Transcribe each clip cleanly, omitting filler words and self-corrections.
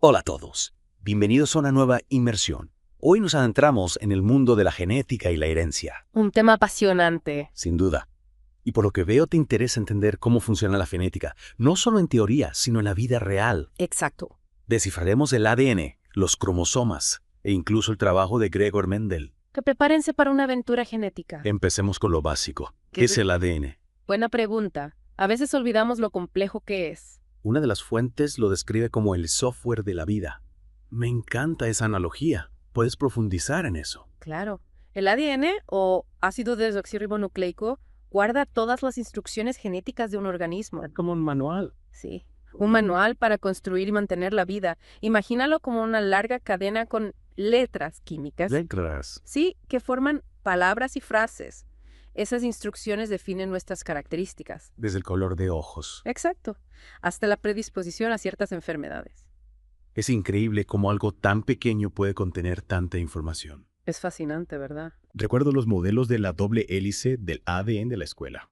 Hola a todos, bienvenidos a una nueva inmersión. Hoy nos adentramos en el mundo de la genética y la herencia. Un tema apasionante. Sin duda. Y por lo que veo te interesa entender cómo funciona la genética, no solo en teoría, sino en la vida real. Exacto. Descifraremos el ADN, los cromosomas e incluso el trabajo de Gregor Mendel. Que prepárense para una aventura genética. Empecemos con lo básico. ¿Qué es el ADN? Buena pregunta. A veces olvidamos lo complejo que es. Una de las fuentes lo describe como el software de la vida. Me encanta esa analogía. ¿Puedes profundizar en eso? Claro. El ADN, o ácido desoxirribonucleico, guarda todas las instrucciones genéticas de un organismo. Como un manual. Sí. Un manual para construir y mantener la vida. Imagínalo como una larga cadena con letras químicas. Letras. Sí, que forman palabras y frases. Esas instrucciones definen nuestras características. Desde el color de ojos. Exacto. Hasta la predisposición a ciertas enfermedades. Es increíble cómo algo tan pequeño puede contener tanta información. Es fascinante, ¿verdad? Recuerdo los modelos de la doble hélice del ADN de la escuela.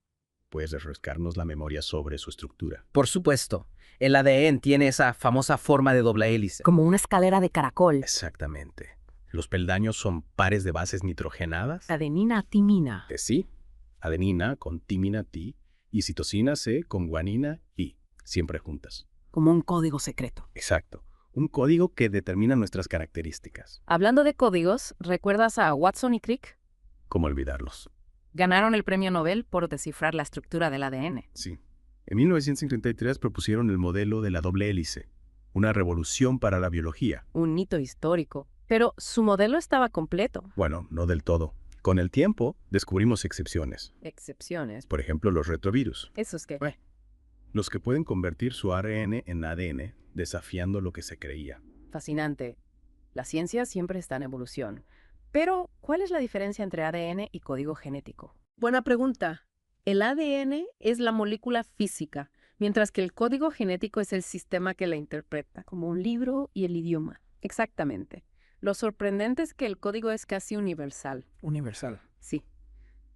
¿Puedes refrescarnos la memoria sobre su estructura? Por supuesto. El ADN tiene esa famosa forma de doble hélice. Como una escalera de caracol. Exactamente. Los peldaños son pares de bases nitrogenadas. Adenina, timina. Sí, adenina con timina T y citosina C con guanina I, siempre juntas. Como un código secreto. Exacto. Un código que determina nuestras características. Hablando de códigos, ¿recuerdas a Watson y Crick? ¿Cómo olvidarlos? Ganaron el premio Nobel por descifrar la estructura del ADN. Sí. En 1953 propusieron el modelo de la doble hélice, una revolución para la biología. Un hito histórico. Pero su modelo estaba completo. Bueno, no del todo. Con el tiempo, descubrimos excepciones. Excepciones. Por ejemplo, los retrovirus. ¿Eso es qué? Los que pueden convertir su ARN en ADN, desafiando lo que se creía. Fascinante. La ciencia siempre está en evolución. Pero, ¿cuál es la diferencia entre ADN y código genético? Buena pregunta. El ADN es la molécula física, mientras que el código genético es el sistema que la interpreta, como un libro y el idioma. Exactamente. Lo sorprendente es que el código es casi universal. Universal. Sí.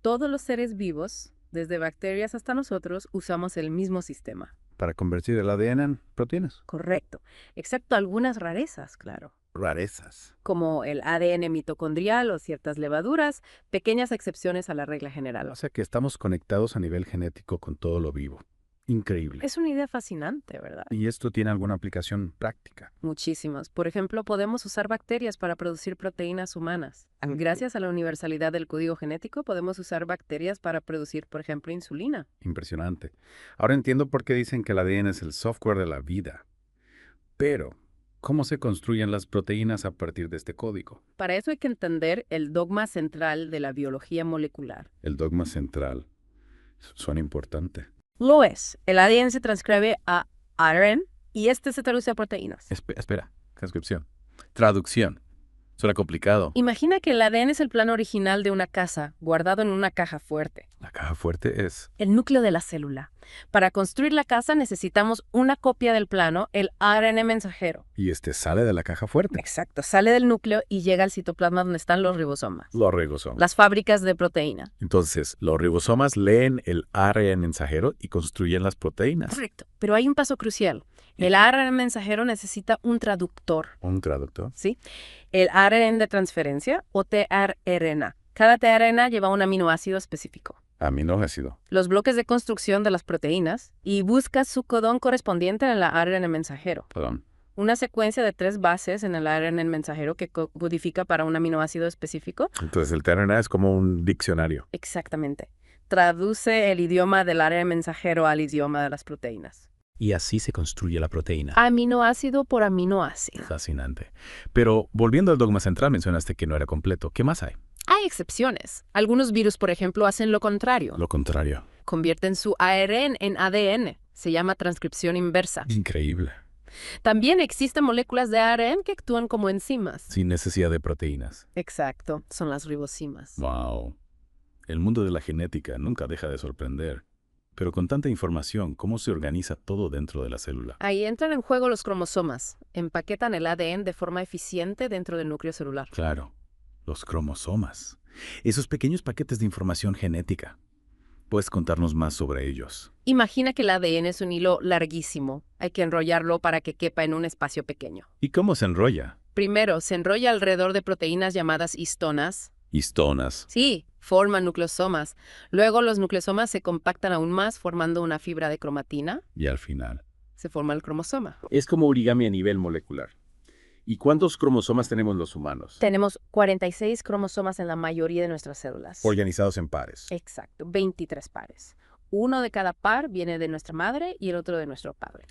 Todos los seres vivos, desde bacterias hasta nosotros, usamos el mismo sistema. Para convertir el ADN en proteínas. Correcto. Excepto algunas rarezas, claro. Rarezas. Como el ADN mitocondrial o ciertas levaduras, pequeñas excepciones a la regla general. O sea que estamos conectados a nivel genético con todo lo vivo. Increíble. Es una idea fascinante, ¿verdad? ¿Y esto tiene alguna aplicación práctica? Muchísimas. Por ejemplo, podemos usar bacterias para producir proteínas humanas. Gracias a la universalidad del código genético, podemos usar bacterias para producir, por ejemplo, insulina. Impresionante. Ahora entiendo por qué dicen que el ADN es el software de la vida. Pero, ¿cómo se construyen las proteínas a partir de este código? Para eso hay que entender el dogma central de la biología molecular. El dogma central. Suena importante. Lo es. El ADN se transcribe a ARN y este se traduce a proteínas. Espera. Transcripción. Traducción. Suena complicado. Imagina que el ADN es el plano original de una casa, guardado en una caja fuerte. La caja fuerte es... El núcleo de la célula. Para construir la casa necesitamos una copia del plano, el ARN mensajero. Y este sale de la caja fuerte. Exacto, sale del núcleo y llega al citoplasma donde están los ribosomas. Los ribosomas. Las fábricas de proteína. Entonces, los ribosomas leen el ARN mensajero y construyen las proteínas. Correcto, pero hay un paso crucial. El ARN mensajero necesita un traductor. ¿Un traductor? ¿Sí? El ARN de transferencia o tRNA. Cada tRNA lleva un aminoácido específico. Aminoácido. Los bloques de construcción de las proteínas y busca su codón correspondiente en el ARN mensajero. Perdón. Una secuencia de 3 bases en el ARN mensajero que codifica para un aminoácido específico. Entonces, el tRNA es como un diccionario. Exactamente. Traduce el idioma del ARN mensajero al idioma de las proteínas. Y así se construye la proteína. Aminoácido por aminoácido. Fascinante. Pero, volviendo al dogma central, mencionaste que no era completo. ¿Qué más hay? Hay excepciones. Algunos virus, por ejemplo, hacen lo contrario. Lo contrario. Convierten su ARN en ADN. Se llama transcripción inversa. Increíble. También existen moléculas de ARN que actúan como enzimas. Sin necesidad de proteínas. Exacto, son las ribosimas. Wow. El mundo de la genética nunca deja de sorprender. Pero con tanta información, ¿cómo se organiza todo dentro de la célula? Ahí entran en juego los cromosomas. Empaquetan el ADN de forma eficiente dentro del núcleo celular. Claro, los cromosomas. Esos pequeños paquetes de información genética. ¿Puedes contarnos más sobre ellos? Imagina que el ADN es un hilo larguísimo. Hay que enrollarlo para que quepa en un espacio pequeño. ¿Y cómo se enrolla? Primero, se enrolla alrededor de proteínas llamadas histonas. Histonas. Sí, forman nucleosomas. Luego los nucleosomas se compactan aún más formando una fibra de cromatina. Y al final. Se forma el cromosoma. Es como origami a nivel molecular. ¿Y cuántos cromosomas tenemos los humanos? Tenemos 46 cromosomas en la mayoría de nuestras células. Organizados en pares. Exacto, 23 pares. Uno de cada par viene de nuestra madre y el otro de nuestro padre.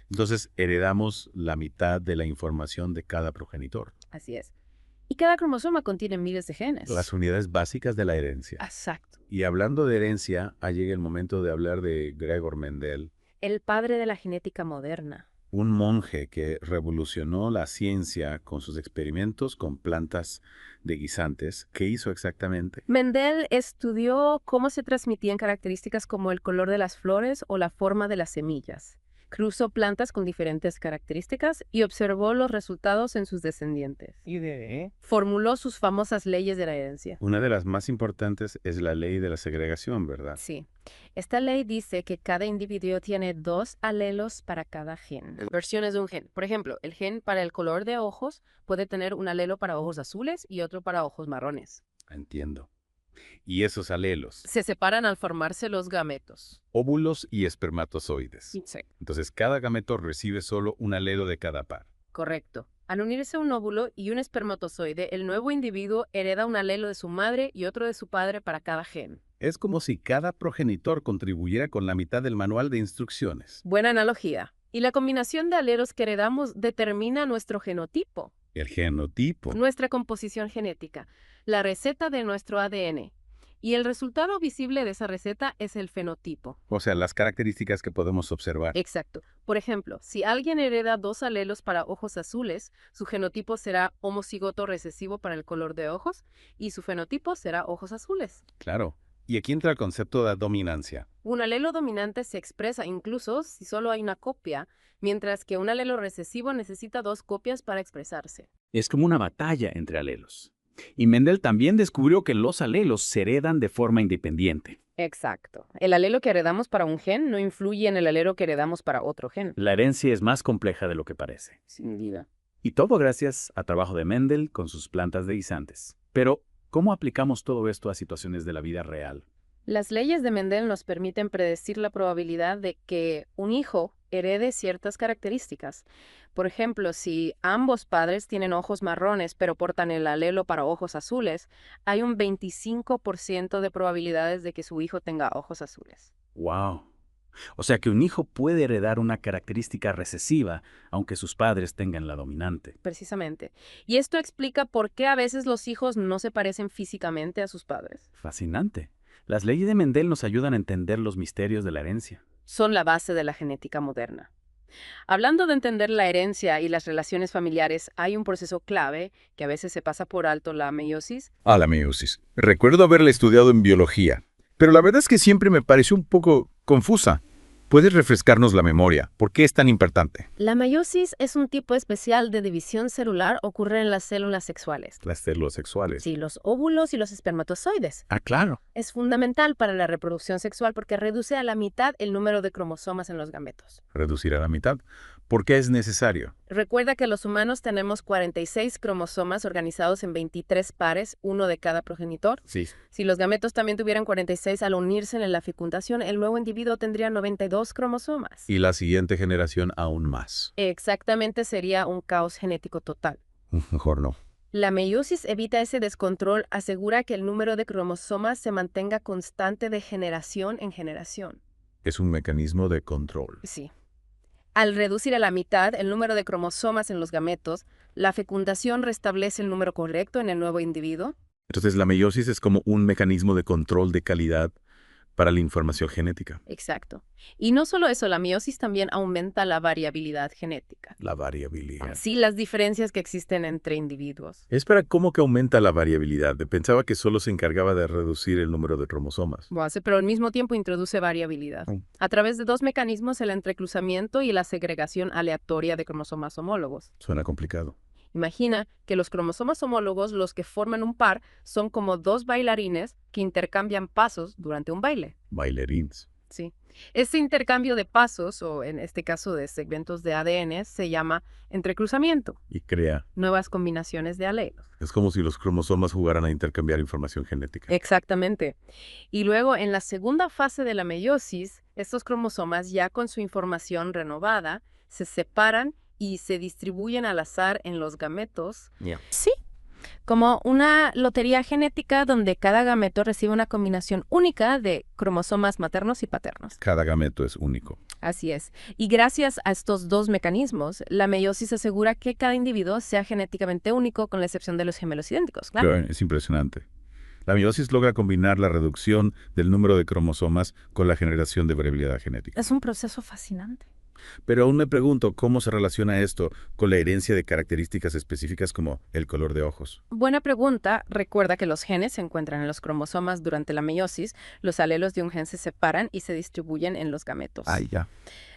Entonces heredamos la mitad de la información de cada progenitor. Así es. Y cada cromosoma contiene miles de genes. Las unidades básicas de la herencia. Exacto. Y hablando de herencia, llega el momento de hablar de Gregor Mendel, El padre de la genética moderna. un monje que revolucionó la ciencia con sus experimentos con plantas de guisantes. ¿Qué hizo exactamente? Mendel estudió cómo se transmitían características como el color de las flores o la forma de las semillas. Cruzó plantas con diferentes características y observó los resultados en sus descendientes. Formuló sus famosas leyes de la herencia. Una de las más importantes es la ley de la segregación, ¿verdad? Sí. Esta ley dice que cada individuo tiene 2 alelos para cada gen. Versiones de un gen. Por ejemplo, el gen para el color de ojos puede tener un alelo para ojos azules y otro para ojos marrones. Entiendo. Y esos alelos, Se separan al formarse los gametos. óvulos y espermatozoides. Sí. Entonces, cada gameto recibe solo un alelo de cada par. Correcto. Al unirse un óvulo y un espermatozoide, el nuevo individuo hereda un alelo de su madre y otro de su padre para cada gen. Es como si cada progenitor contribuyera con la mitad del manual de instrucciones. Buena analogía. Y la combinación de alelos que heredamos determina nuestro genotipo, El genotipo. nuestra composición genética, la receta de nuestro ADN. Y el resultado visible de esa receta es el fenotipo. O sea, las características que podemos observar. Exacto. Por ejemplo, si alguien hereda 2 alelos para ojos azules, su genotipo será homocigoto recesivo para el color de ojos y su fenotipo será ojos azules. Claro. Y aquí entra el concepto de dominancia. Un alelo dominante se expresa incluso si solo hay una copia, mientras que un alelo recesivo necesita 2 copias para expresarse. Es como una batalla entre alelos. Y Mendel también descubrió que los alelos se heredan de forma independiente. Exacto. El alelo que heredamos para un gen no influye en el alelo que heredamos para otro gen. La herencia es más compleja de lo que parece. Sin duda. Y todo gracias al trabajo de Mendel con sus plantas de guisantes. Pero, ¿cómo aplicamos todo esto a situaciones de la vida real? Las leyes de Mendel nos permiten predecir la probabilidad de que un hijo herede ciertas características. Por ejemplo, si ambos padres tienen ojos marrones pero portan el alelo para ojos azules, hay un 25% de probabilidades de que su hijo tenga ojos azules. ¡Wow! O sea que un hijo puede heredar una característica recesiva, aunque sus padres tengan la dominante. Precisamente. Y esto explica por qué a veces los hijos no se parecen físicamente a sus padres. Fascinante. Las leyes de Mendel nos ayudan a entender los misterios de la herencia. Son la base de la genética moderna. Hablando de entender la herencia y las relaciones familiares, hay un proceso clave que a veces se pasa por alto, la meiosis. La meiosis. Recuerdo haberla estudiado en biología, pero la verdad es que siempre me pareció un poco confusa. ¿Puedes refrescarnos la memoria? ¿Por qué es tan importante? La meiosis es un tipo especial de división celular, ocurre en las células sexuales. Las células sexuales. Sí, los óvulos y los espermatozoides. Claro. Es fundamental para la reproducción sexual porque reduce a la mitad el número de cromosomas en los gametos. Reducir a la mitad. ¿Por qué es necesario? Recuerda que los humanos tenemos 46 cromosomas organizados en 23 pares, uno de cada progenitor. Sí. Si los gametos también tuvieran 46 al unirse en la fecundación, el nuevo individuo tendría 92 cromosomas. Y la siguiente generación aún más. Exactamente, sería un caos genético total. Mejor no. La meiosis evita ese descontrol, asegura que el número de cromosomas se mantenga constante de generación en generación. Es un mecanismo de control. Sí. Al reducir a la mitad el número de cromosomas en los gametos, la fecundación restablece el número correcto en el nuevo individuo. Entonces la meiosis es como un mecanismo de control de calidad para la información genética. Exacto. Y no solo eso, la meiosis también aumenta la variabilidad genética. La variabilidad. Sí, las diferencias que existen entre individuos. Espera, ¿cómo que aumenta la variabilidad? Pensaba que solo se encargaba de reducir el número de cromosomas. Lo hace, pero al mismo tiempo introduce variabilidad. A través de 2 mecanismos, el entrecruzamiento y la segregación aleatoria de cromosomas homólogos. Suena complicado. Imagina que los cromosomas homólogos, los que forman un par, son como dos bailarines que intercambian pasos durante un baile. Bailarines. Sí. Ese intercambio de pasos, o en este caso de segmentos de ADN, se llama entrecruzamiento, Y crea. nuevas combinaciones de alelos. Es como si los cromosomas jugaran a intercambiar información genética. Exactamente. Y luego, en la segunda fase de la meiosis, estos cromosomas, ya con su información renovada, se separan y se distribuyen al azar en los gametos. Sí, como una lotería genética donde cada gameto recibe una combinación única de cromosomas maternos y paternos. Cada gameto es único. Así es. Y gracias a estos dos mecanismos, la meiosis asegura que cada individuo sea genéticamente único, con la excepción de los gemelos idénticos, claro. Pero es impresionante. La meiosis logra combinar la reducción del número de cromosomas con la generación de variabilidad genética. Es un proceso fascinante. Pero aún me pregunto cómo se relaciona esto con la herencia de características específicas como el color de ojos. Buena pregunta. Recuerda que los genes se encuentran en los cromosomas durante la meiosis. Los alelos de un gen se separan y se distribuyen en los gametos. Ya.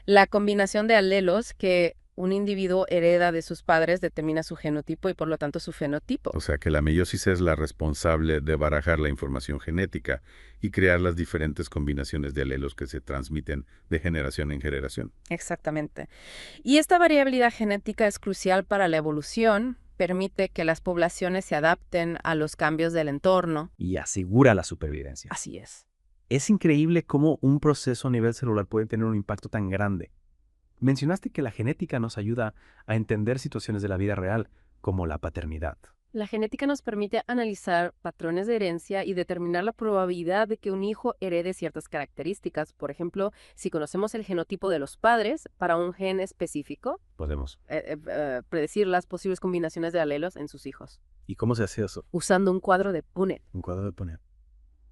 La combinación de alelos que un individuo hereda de sus padres determina su genotipo y por lo tanto su fenotipo. O sea que la meiosis es la responsable de barajar la información genética y crear las diferentes combinaciones de alelos que se transmiten de generación en generación. Exactamente. Y esta variabilidad genética es crucial para la evolución, permite que las poblaciones se adapten a los cambios del entorno. Y asegura la supervivencia. Así es. Es increíble cómo un proceso a nivel celular puede tener un impacto tan grande. Mencionaste que la genética nos ayuda a entender situaciones de la vida real, como la paternidad. La genética nos permite analizar patrones de herencia y determinar la probabilidad de que un hijo herede ciertas características. Por ejemplo, si conocemos el genotipo de los padres para un gen específico, Podemos. predecir las posibles combinaciones de alelos en sus hijos, ¿Y cómo se hace eso? usando un cuadro de Punnett. Un cuadro de Punnett.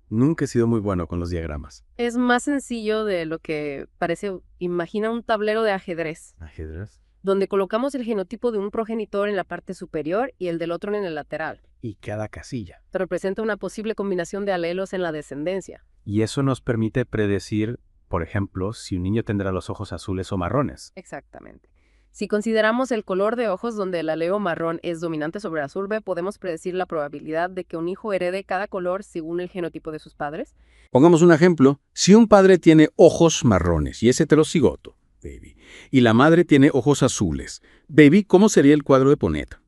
Nunca he sido muy bueno con los diagramas. Es más sencillo de lo que parece. Imagina un tablero de ajedrez, ¿Ajedrez? donde colocamos el genotipo de un progenitor en la parte superior y el del otro en el lateral. Y cada casilla. Representa una posible combinación de alelos en la descendencia. Y eso nos permite predecir, por ejemplo, si un niño tendrá los ojos azules o marrones. Exactamente. Si consideramos el color de ojos donde el alelo marrón es dominante sobre el azul, podemos predecir la probabilidad de que un hijo herede cada color según el genotipo de sus padres. Pongamos un ejemplo. Si un padre tiene ojos marrones y es heterocigoto, baby, y la madre tiene ojos azules, baby, ¿cómo sería el cuadro de Punnett?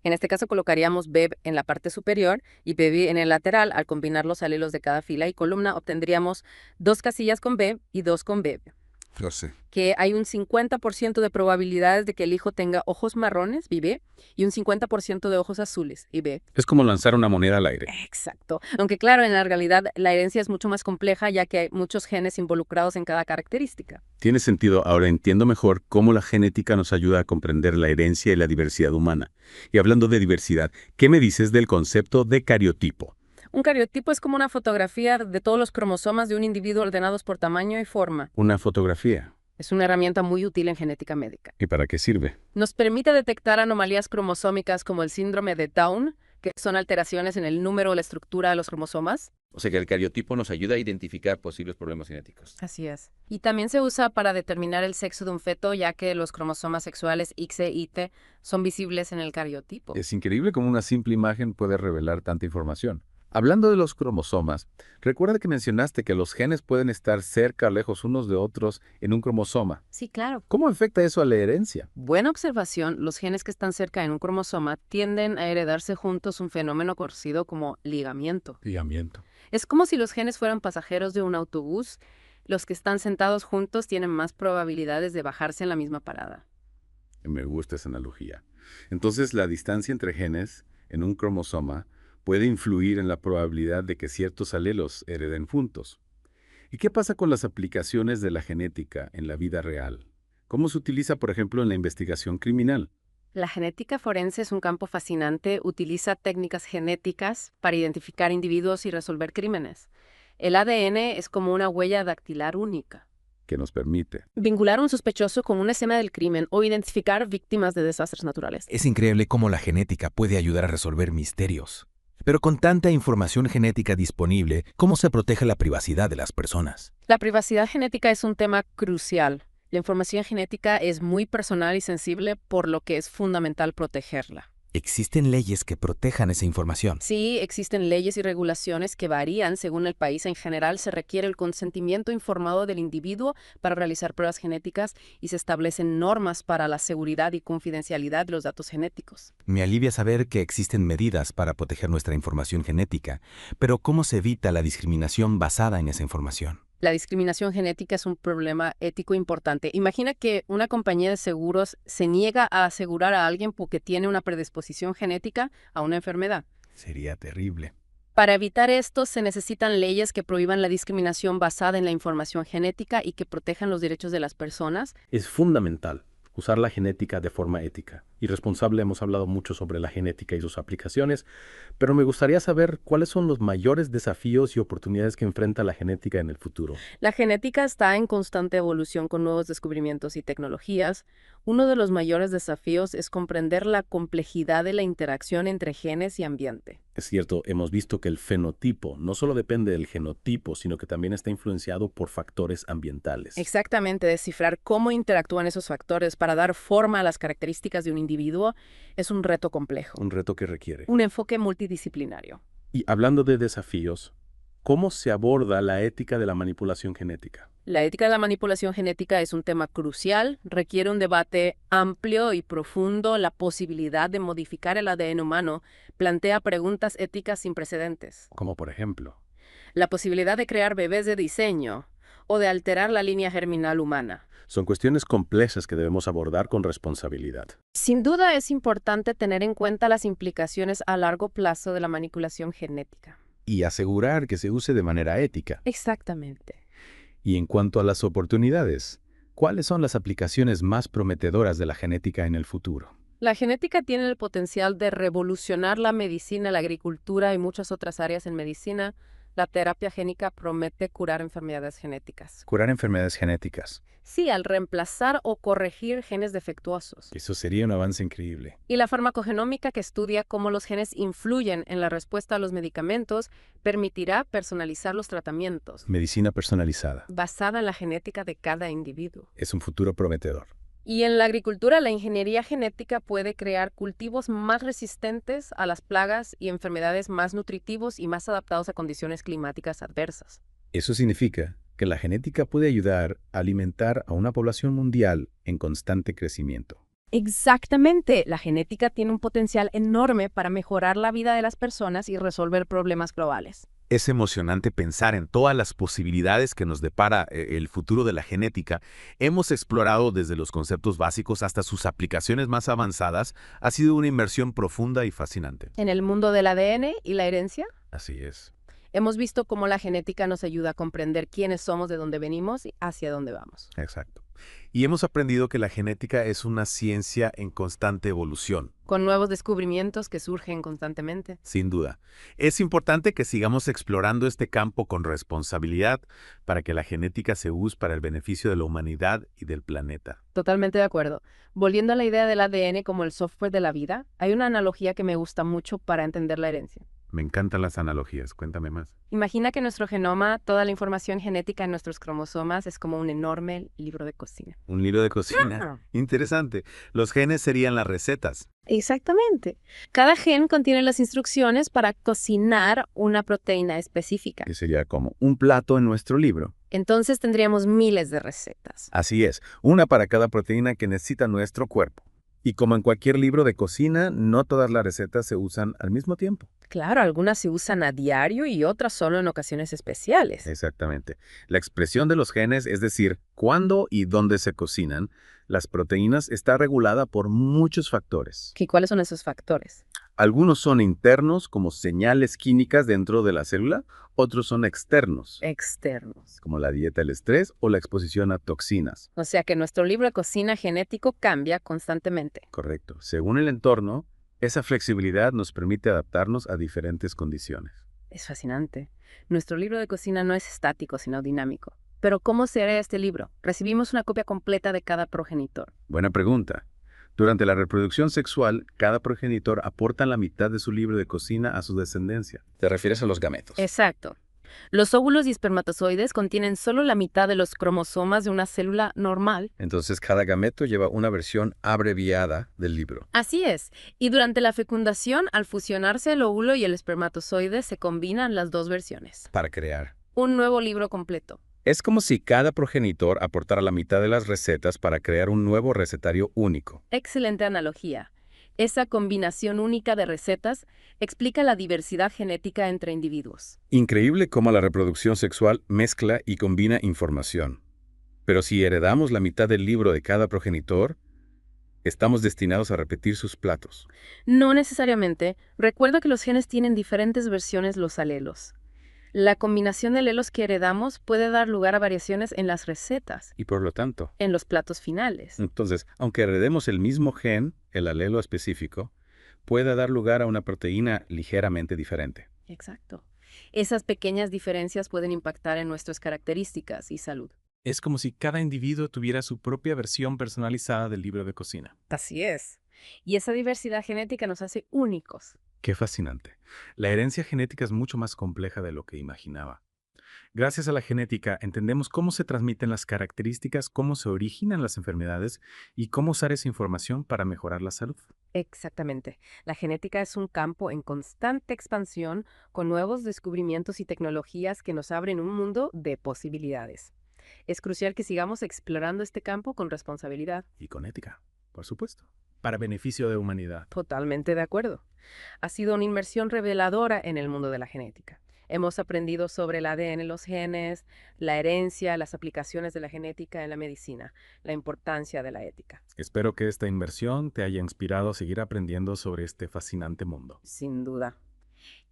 En este caso colocaríamos Beb en la parte superior y Baby en el lateral. Al combinar los alelos de cada fila y columna, obtendríamos 2 casillas con Beb y 2 con Beb. Yo sé. Que hay un 50% de probabilidades de que el hijo tenga ojos marrones, B, y un 50% de ojos azules, B. Es como lanzar una moneda al aire. Exacto. Aunque claro, en la realidad la herencia es mucho más compleja, ya que hay muchos genes involucrados en cada característica. Tiene sentido. Ahora entiendo mejor cómo la genética nos ayuda a comprender la herencia y la diversidad humana. Y hablando de diversidad, ¿qué me dices del concepto de cariotipo? Un cariotipo es como una fotografía de todos los cromosomas de un individuo ordenados por tamaño y forma. Una fotografía. Es una herramienta muy útil en genética médica. ¿Y para qué sirve? Nos permite detectar anomalías cromosómicas como el síndrome de Down, que son alteraciones en el número o la estructura de los cromosomas. O sea que el cariotipo nos ayuda a identificar posibles problemas genéticos. Así es. Y también se usa para determinar el sexo de un feto, ya que los cromosomas sexuales X e Y son visibles en el cariotipo. Es increíble cómo una simple imagen puede revelar tanta información. Hablando de los cromosomas, recuerda que mencionaste que los genes pueden estar cerca o lejos unos de otros en un cromosoma. Sí, claro. ¿Cómo afecta eso a la herencia? Buena observación. Los genes que están cerca en un cromosoma tienden a heredarse juntos, un fenómeno conocido como ligamiento. Ligamiento. Es como si los genes fueran pasajeros de un autobús. Los que están sentados juntos tienen más probabilidades de bajarse en la misma parada. Me gusta esa analogía. Entonces, la distancia entre genes en un cromosoma puede influir en la probabilidad de que ciertos alelos hereden juntos. ¿Y qué pasa con las aplicaciones de la genética en la vida real? ¿Cómo se utiliza, por ejemplo, en la investigación criminal? La genética forense es un campo fascinante. Utiliza técnicas genéticas para identificar individuos y resolver crímenes. El ADN es como una huella dactilar única. Que nos permite vincular a un sospechoso con una escena del crimen o identificar víctimas de desastres naturales. Es increíble cómo la genética puede ayudar a resolver misterios. Pero con tanta información genética disponible, ¿cómo se protege la privacidad de las personas? La privacidad genética es un tema crucial. La información genética es muy personal y sensible, por lo que es fundamental protegerla. ¿Existen leyes que protejan esa información? Sí, existen leyes y regulaciones que varían según el país. En general, se requiere el consentimiento informado del individuo para realizar pruebas genéticas y se establecen normas para la seguridad y confidencialidad de los datos genéticos. Me alivia saber que existen medidas para proteger nuestra información genética, pero ¿cómo se evita la discriminación basada en esa información? La discriminación genética es un problema ético importante. Imagina que una compañía de seguros se niega a asegurar a alguien porque tiene una predisposición genética a una enfermedad. Sería terrible. Para evitar esto, se necesitan leyes que prohíban la discriminación basada en la información genética y que protejan los derechos de las personas. Es fundamental usar la genética de forma ética y responsable. Hemos hablado mucho sobre la genética y sus aplicaciones, pero me gustaría saber cuáles son los mayores desafíos y oportunidades que enfrenta la genética en el futuro. La genética está en constante evolución con nuevos descubrimientos y tecnologías. Uno de los mayores desafíos es comprender la complejidad de la interacción entre genes y ambiente. Es cierto, hemos visto que el fenotipo no solo depende del genotipo, sino que también está influenciado por factores ambientales. Exactamente, descifrar cómo interactúan esos factores para dar forma a las características de un individuo es un reto complejo. Un reto que requiere. Un enfoque multidisciplinario. Y hablando de desafíos, ¿cómo se aborda la ética de la manipulación genética? La ética de la manipulación genética es un tema crucial, requiere un debate amplio y profundo. La posibilidad de modificar el ADN humano plantea preguntas éticas sin precedentes. Como por ejemplo, La posibilidad de crear bebés de diseño o de alterar la línea germinal humana. son cuestiones complejas que debemos abordar con responsabilidad. Sin duda es importante tener en cuenta las implicaciones a largo plazo de la manipulación genética. Y asegurar que se use de manera ética. Exactamente. Y en cuanto a las oportunidades, ¿cuáles son las aplicaciones más prometedoras de la genética en el futuro? La genética tiene el potencial de revolucionar la medicina, la agricultura y muchas otras áreas en medicina. La terapia génica promete curar enfermedades genéticas. Curar enfermedades genéticas. Sí, al reemplazar o corregir genes defectuosos. Eso sería un avance increíble. Y la farmacogenómica, que estudia cómo los genes influyen en la respuesta a los medicamentos, permitirá personalizar los tratamientos, Medicina personalizada. basada en la genética de cada individuo. Es un futuro prometedor. Y en la agricultura, la ingeniería genética puede crear cultivos más resistentes a las plagas y enfermedades, más nutritivos y más adaptados a condiciones climáticas adversas. Eso significa que la genética puede ayudar a alimentar a una población mundial en constante crecimiento. Exactamente. La genética tiene un potencial enorme para mejorar la vida de las personas y resolver problemas globales. Es emocionante pensar en todas las posibilidades que nos depara el futuro de la genética. Hemos explorado desde los conceptos básicos hasta sus aplicaciones más avanzadas. Ha sido una inmersión profunda y fascinante. En el mundo del ADN y la herencia, Así es. hemos visto cómo la genética nos ayuda a comprender quiénes somos, de dónde venimos y hacia dónde vamos. Exacto. Y hemos aprendido que la genética es una ciencia en constante evolución. Con nuevos descubrimientos que surgen constantemente. Sin duda. Es importante que sigamos explorando este campo con responsabilidad para que la genética se use para el beneficio de la humanidad y del planeta. Totalmente de acuerdo. Volviendo a la idea del ADN como el software de la vida, hay una analogía que me gusta mucho para entender la herencia. Me encantan las analogías. Cuéntame más. Imagina que nuestro genoma, toda la información genética en nuestros cromosomas, es como un enorme libro de cocina. Un libro de cocina. Interesante. Los genes serían las recetas. Exactamente. Cada gen contiene las instrucciones para cocinar una proteína específica. Que sería como un plato en nuestro libro. Entonces tendríamos miles de recetas. Así es, una para cada proteína que necesita nuestro cuerpo. Y como en cualquier libro de cocina, no todas las recetas se usan al mismo tiempo. Claro, algunas se usan a diario y otras solo en ocasiones especiales. Exactamente. La expresión de los genes, es decir, cuándo y dónde se cocinan, las proteínas, está regulada por muchos factores. ¿Y cuáles son esos factores? Algunos son internos, como señales químicas dentro de la célula. Otros son externos, Externos. como la dieta, el estrés o la exposición a toxinas. O sea que nuestro libro de cocina genético cambia constantemente. Correcto. Según el entorno, esa flexibilidad nos permite adaptarnos a diferentes condiciones. Es fascinante. Nuestro libro de cocina no es estático, sino dinámico. Pero ¿cómo será este libro? Recibimos una copia completa de cada progenitor. Buena pregunta. Durante la reproducción sexual, cada progenitor aporta la mitad de su libro de cocina a su descendencia. ¿Te refieres a los gametos? Exacto. Los óvulos y espermatozoides contienen solo la mitad de los cromosomas de una célula normal. Entonces cada gameto lleva una versión abreviada del libro. Así es. Y durante la fecundación, al fusionarse el óvulo y el espermatozoide, se combinan las dos versiones. Para crear. Un nuevo libro completo. Es como si cada progenitor aportara la mitad de las recetas para crear un nuevo recetario único. Excelente analogía. Esa combinación única de recetas explica la diversidad genética entre individuos. Increíble cómo la reproducción sexual mezcla y combina información. Pero si heredamos la mitad del libro de cada progenitor, estamos destinados a repetir sus platos. No necesariamente. Recuerda que los genes tienen diferentes versiones los alelos. La combinación de alelos que heredamos puede dar lugar a variaciones en las recetas, Y por lo tanto, en los platos finales. entonces, aunque heredemos el mismo gen, el alelo específico, puede dar lugar a una proteína ligeramente diferente. Exacto. Esas pequeñas diferencias pueden impactar en nuestras características y salud. Es como si cada individuo tuviera su propia versión personalizada del libro de cocina. Así es. Y esa diversidad genética nos hace únicos. Qué fascinante. La herencia genética es mucho más compleja de lo que imaginaba. Gracias a la genética entendemos cómo se transmiten las características, cómo se originan las enfermedades y cómo usar esa información para mejorar la salud. Exactamente. La genética es un campo en constante expansión con nuevos descubrimientos y tecnologías que nos abren un mundo de posibilidades. Es crucial que sigamos explorando este campo con responsabilidad. Y con ética, por supuesto, para beneficio de la humanidad. Totalmente de acuerdo. Ha sido una inmersión reveladora en el mundo de la genética. Hemos aprendido sobre el ADN, los genes, la herencia, las aplicaciones de la genética en la medicina, la importancia de la ética. Espero que esta inversión te haya inspirado a seguir aprendiendo sobre este fascinante mundo. Sin duda.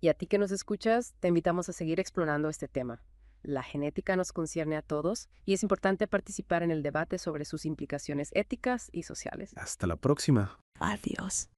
Y a ti que nos escuchas, te invitamos a seguir explorando este tema. La genética nos concierne a todos y es importante participar en el debate sobre sus implicaciones éticas y sociales. Hasta la próxima. Adiós.